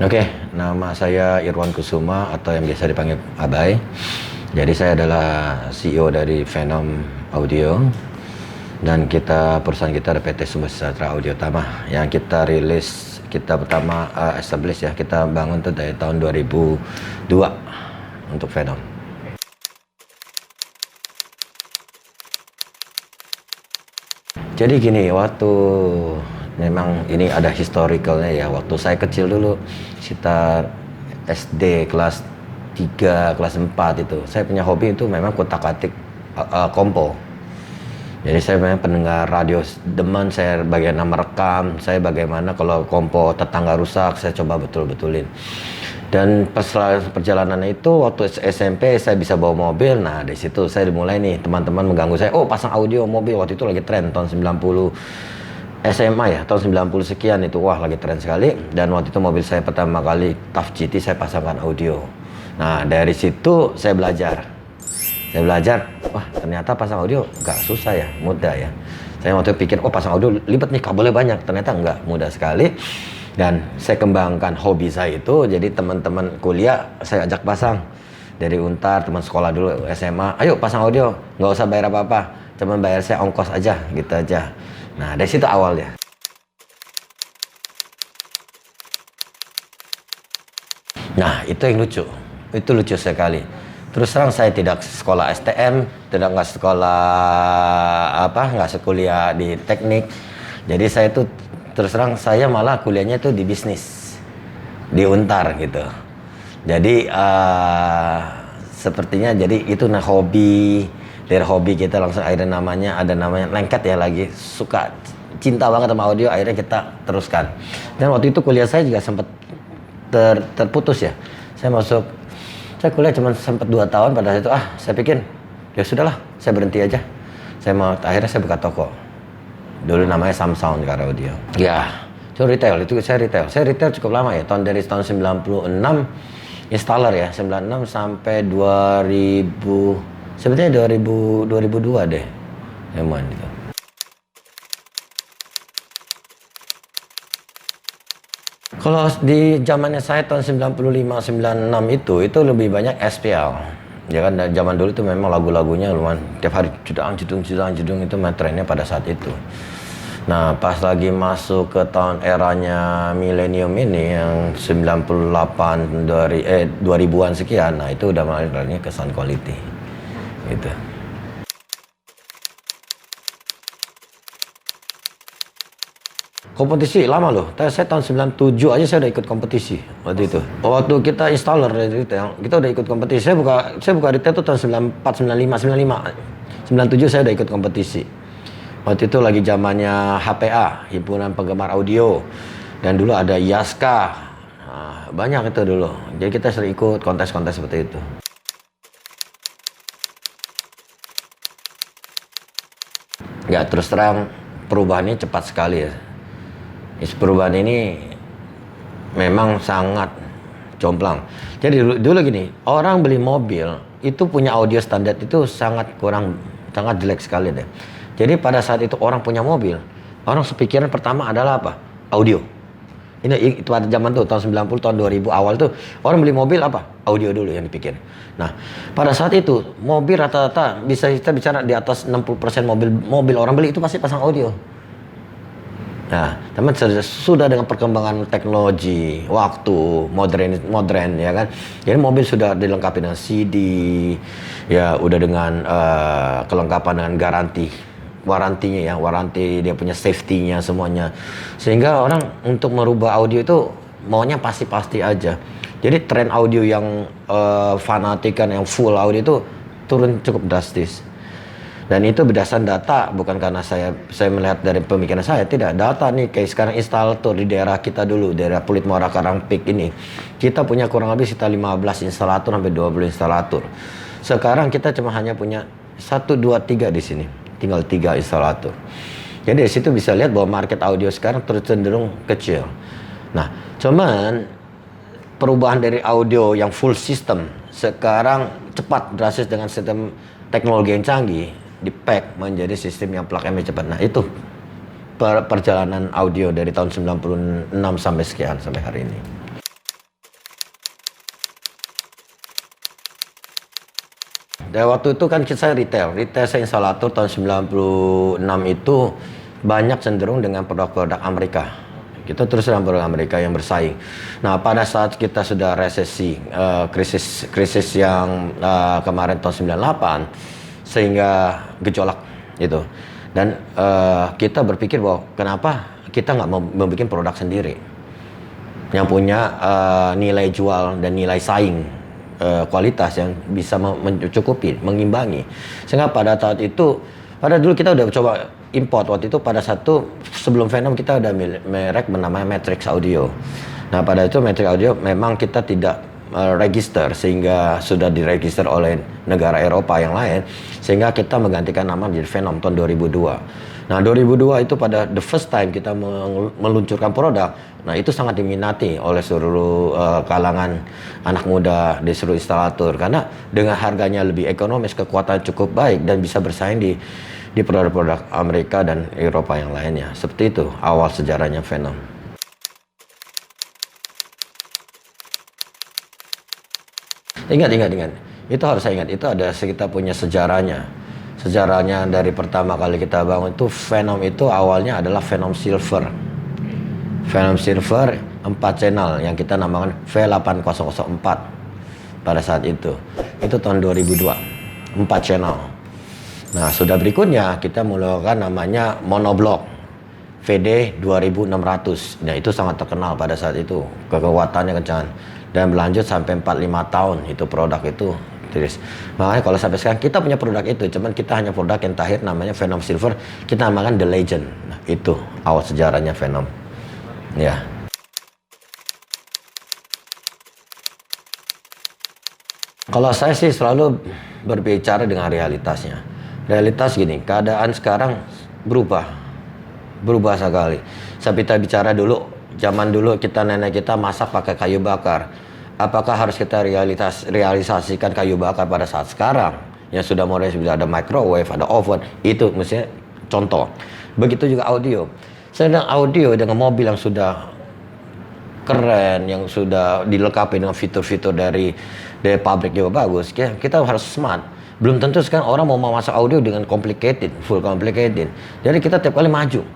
Oke, nama saya Irwan Kusuma atau yang biasa dipanggil Abai. Jadi saya adalah CEO dari Venom Audio dan perusahaan kita ada PT Sumber Sejahtera Audio Tama yang kita rilis, kita pertama establish ya, kita bangun tuh dari tahun 2002 untuk Venom. Jadi gini, waktu memang ini ada historicalnya ya. Waktu saya kecil dulu, sekitar SD kelas 3, kelas 4 itu, saya punya hobi itu memang kutak-atik kompo. Jadi saya memang pendengar radio, demen saya bagian merekam, saya bagaimana kalau kompo tetangga rusak, saya coba betul-betulin. Dan pas perjalanannya itu, waktu SMP saya bisa bawa mobil, nah dari situ saya dimulai nih, teman-teman mengganggu saya, oh pasang audio mobil, waktu itu lagi tren tahun 90, SMA ya, tahun 90 sekian itu, wah lagi tren sekali. Dan waktu itu mobil saya pertama kali TAF GT saya pasangkan audio. Nah dari situ saya belajar, wah ternyata pasang audio nggak susah ya, mudah ya. Saya waktu itu pikir, oh pasang audio libat nih kabelnya banyak, ternyata nggak, mudah sekali. Dan saya kembangkan hobi saya itu, jadi teman-teman kuliah saya ajak pasang. Dari Untar, teman sekolah dulu, SMA, ayo pasang audio, nggak usah bayar apa-apa, cuman bayar saya ongkos aja, gitu aja. Nah dari situ awalnya. Nah itu yang lucu, itu lucu sekali. Terus terang saya tidak sekolah STM, nggak sekolah nggak sekuliah di teknik. Jadi saya itu terus terang saya malah kuliahnya itu di bisnis, di Untar gitu. Jadi sepertinya jadi itu hobi, dari hobi kita langsung akhirnya ada namanya lengket ya, lagi suka cinta banget sama audio, akhirnya kita teruskan. Dan waktu itu kuliah saya juga sempat terputus ya. Saya kuliah cuma sempat 2 tahun, pada saat itu saya pikir ya sudahlah, saya berhenti aja. Akhirnya saya buka toko. Dulu namanya Samsound Car Audio. Ya, itu retail, saya retail cukup lama ya, dari tahun 96 installer ya, 96 sampai 2000, sebetulnya 2002 deh. Emang gitu. Kalau di zamannya saya tahun 95 96 itu lebih banyak SPL. Ya kan, zaman dulu itu memang lagu-lagunya lumayan tiap hari jedung itu trennya pada saat itu. Nah, pas lagi masuk ke tahun eranya milenium ini yang 98 dari 2000-an sekian, nah itu udah mulai ke sound quality. Gitu. Kompetisi lama loh. Saya tahun 97 aja saya udah ikut kompetisi waktu itu. Waktu kita installer retail, kita udah ikut kompetisi. Saya buka retail itu tahun 94, 95, 97 saya udah ikut kompetisi. Waktu itu lagi zamannya HPA, Himpunan Penggemar Audio. Dan dulu ada IASKA. Nah, banyak itu dulu. Jadi kita sering ikut kontes-kontes seperti itu. Ya terus terang perubahannya cepat sekali ya. Perubahan ini memang sangat jomplang. Jadi dulu gini, orang beli mobil itu punya audio standar itu sangat jelek sekali deh. Jadi pada saat itu orang punya mobil, orang sepikiran pertama adalah apa? Audio. Ini pada zaman tuh tahun 90, tahun 2000 awal tuh orang beli mobil apa? Audio dulu yang dipikir. Nah, pada saat itu mobil rata-rata kita bicara di atas 60% mobil orang beli itu pasti pasang audio. Nah, teman sudah dengan perkembangan teknologi, waktu modern ya kan. Jadi mobil sudah dilengkapi dengan CD, ya udah dengan kelengkapan dengan warantinya ya, waranti dia punya safety-nya semuanya. Sehingga orang untuk merubah audio itu maunya pasti-pasti aja. Jadi tren audio yang fanatikan, yang full audio itu turun cukup drastis. Dan itu berdasarkan data, bukan karena saya melihat dari pemikiran saya, tidak. Data nih, kayak sekarang instalator di daerah kita dulu, daerah Pulit Muara Karangpik ini, kita punya kurang lebih sekitar 15 instalator sampai 20 instalator. Sekarang kita cuma hanya punya 1, 2, 3 di sini, tinggal 3 instalator. Jadi dari situ bisa lihat bahwa market audio sekarang terus cenderung kecil. Nah, cuman perubahan dari audio yang full system sekarang cepat drastis dengan sistem teknologi yang canggih, di-pack menjadi sistem yang plug and play cepat. Nah itu perjalanan audio dari tahun 96 sampai sekian, sampai hari ini. Dan waktu itu kan saya retail saya instalator tahun 96 itu banyak cenderung dengan produk-produk Amerika. Kita terus dengan produk Amerika yang bersaing. Nah, pada saat kita sudah resesi, krisis yang kemarin tahun 98, sehingga gejolak itu. Dan kita berpikir bahwa kenapa kita nggak mau membuat produk sendiri yang punya nilai jual dan nilai saing, kualitas yang bisa mencukupi, mengimbangi. Sehingga pada saat itu, dulu kita udah coba import. Waktu itu pada sebelum Venom kita ada merek bernama Matrix Audio. Nah, pada itu Matrix Audio memang kita tidak register, sehingga sudah diregister oleh negara Eropa yang lain, sehingga kita menggantikan nama menjadi Venom tahun 2002. Nah, 2002 itu pada the first time kita meluncurkan produk. Nah, itu sangat diminati oleh seluruh kalangan anak muda di seluruh instalator, karena dengan harganya lebih ekonomis, kekuatan cukup baik, dan bisa bersaing di produk-produk Amerika dan Eropa yang lainnya. Seperti itu awal sejarahnya Venom. Ingat. Itu harus saya ingat. Itu ada, kita punya sejarahnya. Sejarahnya dari pertama kali kita bangun itu, Venom itu awalnya adalah Venom Silver. Venom Silver 4 channel yang kita namakan V8004 pada saat itu. Itu tahun 2002. 4 channel. Nah, sudah berikutnya kita melakukan namanya monoblock VD 2600. Nah, itu sangat terkenal pada saat itu. Kekuatannya kencang. Dan berlanjut sampai 4-5 tahun itu produk itu terus. Makanya kalau sampai sekarang kita punya produk itu, cuman kita hanya produk yang terakhir namanya Venom Silver, kita namakan The Legend. Nah, itu awal sejarahnya Venom. Ya. Kalau saya sih selalu berbicara dengan realitasnya. Realitas gini, keadaan sekarang berubah sekali. Kita bicara dulu, zaman dulu nenek kita masak pakai kayu bakar. Apakah harus kita realisasikan kayu bakar pada saat sekarang yang sudah modern, sudah ada microwave, ada oven? Itu mestinya contoh. Begitu juga audio. Sedang audio dengan mobil yang sudah keren, yang sudah dilengkapi dengan fitur-fitur dari pabrik juga bagus, kita harus smart. Belum tentu sekarang orang mau masak audio dengan full complicated. Jadi kita tiap kali maju.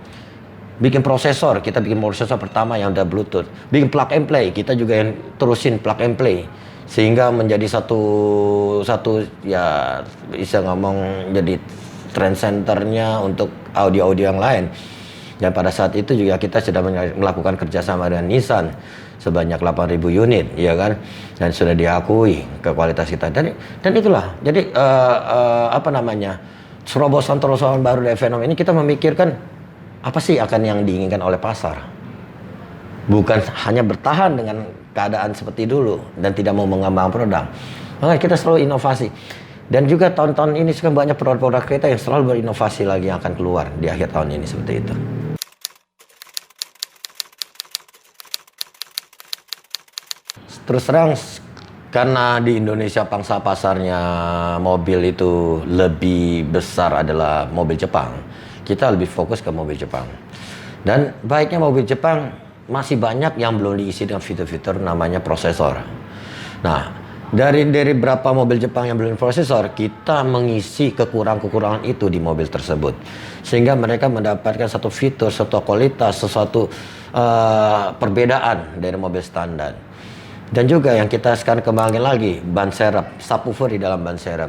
Bikin prosesor, kita bikin prosesor pertama yang udah Bluetooth. Bikin plug and play, kita juga yang terusin plug and play. Sehingga menjadi satu ya bisa ngomong jadi trend centernya untuk audio-audio yang lain. Dan pada saat itu juga kita sudah melakukan kerjasama dengan Nissan sebanyak 8.000 unit, ya kan? Dan sudah diakui ke kualitas kita. Dan itulah. Jadi terobosan-terobosan baru dari Venom ini kita memikirkan apa sih akan yang diinginkan oleh pasar. Bukan hanya bertahan dengan keadaan seperti dulu dan tidak mau mengembangkan produk. Makanya kita selalu inovasi. Dan juga tahun-tahun ini sekarang banyak produk-produk kereta yang selalu berinovasi lagi yang akan keluar di akhir tahun ini seperti itu. Terus terang, karena di Indonesia pangsa pasarnya mobil itu lebih besar adalah mobil Jepang, kita lebih fokus ke mobil Jepang. Dan baiknya mobil Jepang masih banyak yang belum diisi dengan fitur-fitur namanya prosesor. Nah, dari berapa mobil Jepang yang belum prosesor, kita mengisi kekurangan-kekurangan itu di mobil tersebut. Sehingga mereka mendapatkan satu fitur, satu kualitas, sesuatu perbedaan dari mobil standar. Dan juga yang kita sekarang kembangin lagi, ban serep, subwoofer di dalam ban serep.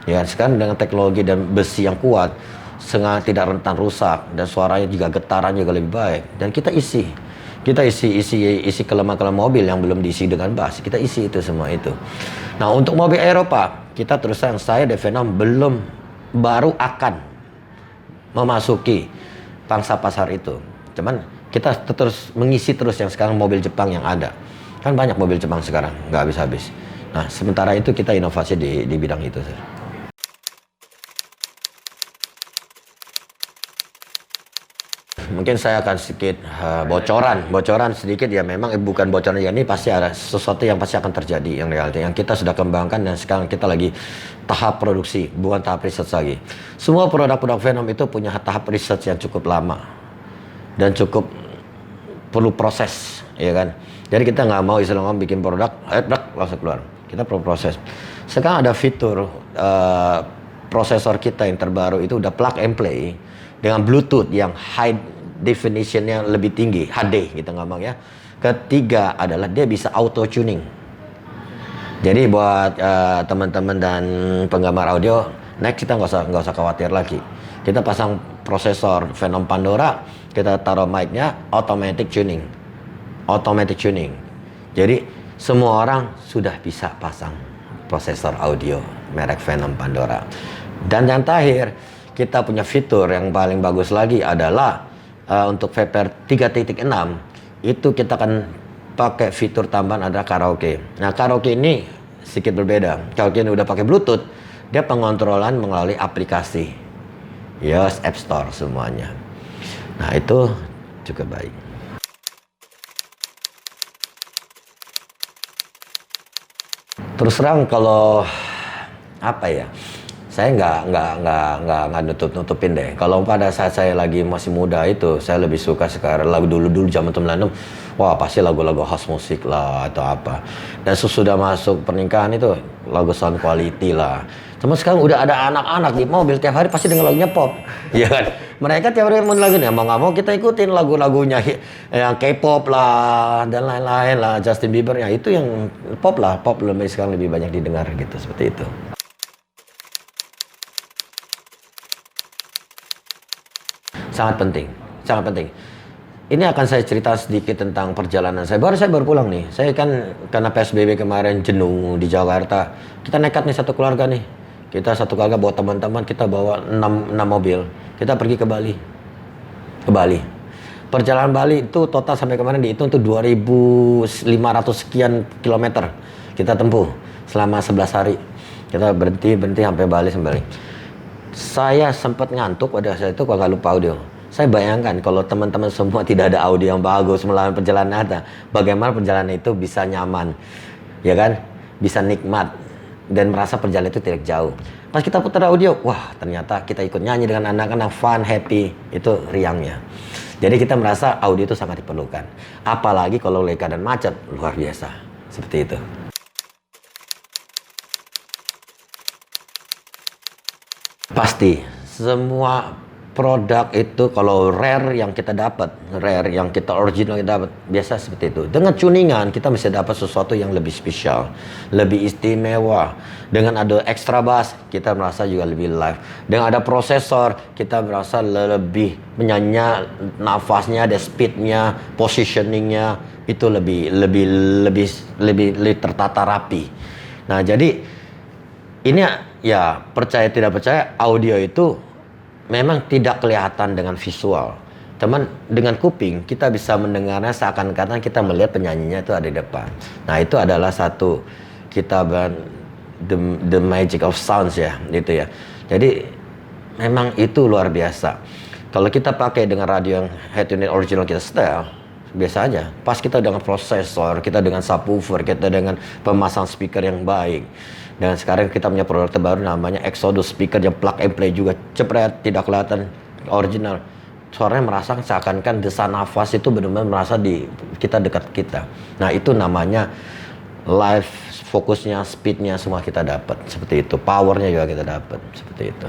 Ya, sekarang dengan teknologi dan besi yang kuat, sengaja tidak rentan rusak, dan suaranya juga getaran juga lebih baik. Dan kita isi kelemahan mobil yang belum diisi dengan bass, kita isi itu semua itu. Nah, untuk mobil Eropa, kita terus terang, saya di Venom baru akan memasuki pangsa pasar itu. Cuman kita terus mengisi terus yang sekarang mobil Jepang yang ada. Kan banyak mobil Jepang sekarang, nggak habis-habis. Nah, sementara itu kita inovasi di bidang itu, sir. Mungkin saya akan sedikit bocoran sedikit ya, memang bukan bocoran ya, ini pasti ada sesuatu yang pasti akan terjadi yang realita yang kita sudah kembangkan dan sekarang kita lagi tahap produksi, bukan tahap research lagi. Semua produk-produk Venom itu punya tahap research yang cukup lama dan cukup perlu proses, ya kan? Jadi kita nggak mau istilahnya bikin produk, langsung keluar. Kita perlu proses. Sekarang ada fitur prosesor kita yang terbaru itu udah plug and play dengan Bluetooth yang high definitionnya lebih tinggi, HD kita ngomong ya. Ketiga adalah dia bisa auto tuning. Jadi buat teman-teman dan penggemar audio, next kita nggak usah khawatir lagi. Kita pasang prosesor Phenom Pandora, kita taruh mic-nya, automatic tuning. Jadi semua orang sudah bisa pasang prosesor audio merek Phenom Pandora. Dan yang terakhir, kita punya fitur yang paling bagus lagi adalah untuk VPR 3.6 itu kita akan pakai fitur tambahan ada karaoke. Nah, karaoke ini sedikit berbeda. Karaoke ini udah pakai Bluetooth, dia pengontrolan melalui aplikasi. Yes, App Store semuanya. Nah, itu cukup baik. Terus terang kalau apa ya? Saya nggak nutupin deh. Kalau pada saat saya lagi masih muda itu, saya lebih suka sekarang lagu dulu zaman 96. Wah, pasti lagu-lagu house musik lah atau apa. Dan sesudah masuk pernikahan itu lagu sound quality lah. Cuma sekarang udah ada anak-anak di mobil tiap hari pasti denger lagunya pop. Iya kan? Mereka tiap hari mau lagunya, mau nggak mau kita ikutin lagu-lagunya yang K-pop lah dan lain-lain lah, Justin Bieber ya, itu yang pop lah. Pop lebih sekarang lebih banyak didengar gitu, seperti itu. Sangat penting, sangat penting. Ini akan saya cerita sedikit tentang perjalanan saya. Saya baru pulang nih. Saya kan karena PSBB kemarin jenuh di Jakarta. Kita nekat nih satu keluarga nih. Kita satu keluarga bawa teman-teman, kita bawa 6 mobil. Kita pergi ke Bali. Ke Bali. Perjalanan Bali itu total sampai kemarin dihitung tuh 2.500 sekian kilometer kita tempuh selama 11 hari. Kita berhenti sampai Bali sembali. Saya sempat ngantuk pada saat itu kalau lupa audio. Saya bayangkan kalau teman-teman semua tidak ada audio yang bagus melalui perjalanan Anda, bagaimana perjalanan itu bisa nyaman, ya kan? Bisa nikmat dan merasa perjalanan itu tidak jauh. Pas kita putar audio, wah ternyata kita ikut nyanyi dengan anak-anak, fun, happy, itu riangnya. Jadi kita merasa audio itu sangat diperlukan. Apalagi kalau lagi keadaan macet, luar biasa. Seperti itu. Pasti semua produk itu kalau rare yang kita original kita dapat biasa seperti itu. Dengan tuningan kita bisa dapat sesuatu yang lebih spesial, lebih istimewa. Dengan ada extra bass kita merasa juga lebih live. Dengan ada prosesor kita merasa lebih menyanyi, nafasnya, ada speednya, positioningnya itu lebih tertata rapi. Nah jadi ini ya percaya tidak percaya audio itu memang tidak kelihatan dengan visual. Teman dengan kuping kita bisa mendengarnya seakan-akan kita melihat penyanyinya itu ada di depan. Nah itu adalah satu kita the magic of sounds ya gitu ya. Jadi memang itu luar biasa. Kalau kita pakai dengan radio yang head unit original kita setel biasa aja. Pas kita dengan prosesor, kita dengan subwoofer, kita dengan pemasang speaker yang baik. Dan sekarang kita punya produk terbaru namanya Exodus speaker yang plug and play juga cepret, tidak kelihatan original. Suaranya merasakan seakan-akan desain nafas itu benar-benar merasa di kita dekat kita. Nah itu namanya live, fokusnya, speednya semua kita dapat seperti itu. Powernya juga kita dapat seperti itu.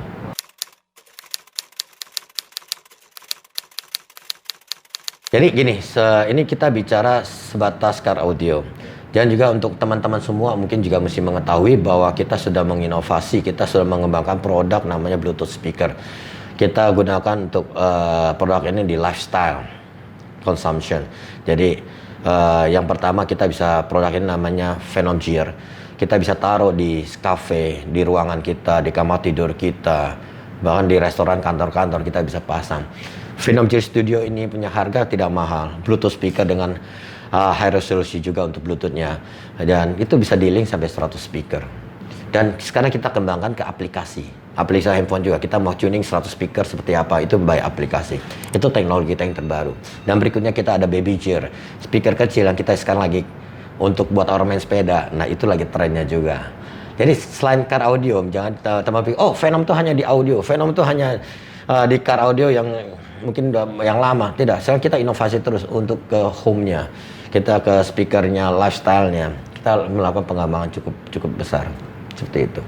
Jadi gini, ini kita bicara sebatas car audio. Dan juga untuk teman-teman semua mungkin juga mesti mengetahui bahwa kita sudah menginovasi, kita sudah mengembangkan produk namanya Bluetooth speaker. Kita gunakan untuk produk ini di lifestyle consumption. Jadi yang pertama kita bisa produk ini namanya Phenom Gear. Kita bisa taruh di cafe, di ruangan kita, di kamar tidur kita, bahkan di restoran, kantor-kantor kita bisa pasang. Phenom Gear Studio ini punya harga tidak mahal. Bluetooth speaker dengan high resolusi juga untuk Bluetooth-nya. Dan itu bisa di-link sampai 100 speaker. Dan sekarang kita kembangkan ke aplikasi. Aplikasi handphone juga. Kita mau tuning 100 speaker seperti apa. Itu by aplikasi. Itu teknologi kita yang terbaru. Dan berikutnya kita ada Baby Gear. Speaker kecil yang kita sekarang lagi untuk buat orang main sepeda. Nah itu lagi trennya juga. Jadi selain car audio, jangan teman pikir, oh Phenom itu hanya di audio. Phenom itu hanya di car audio yang mungkin yang lama. Tidak, sekarang kita inovasi terus untuk ke home-nya. Kita ke speakernya, lifestyle-nya. Kita melakukan pengembangan cukup besar. Seperti itu.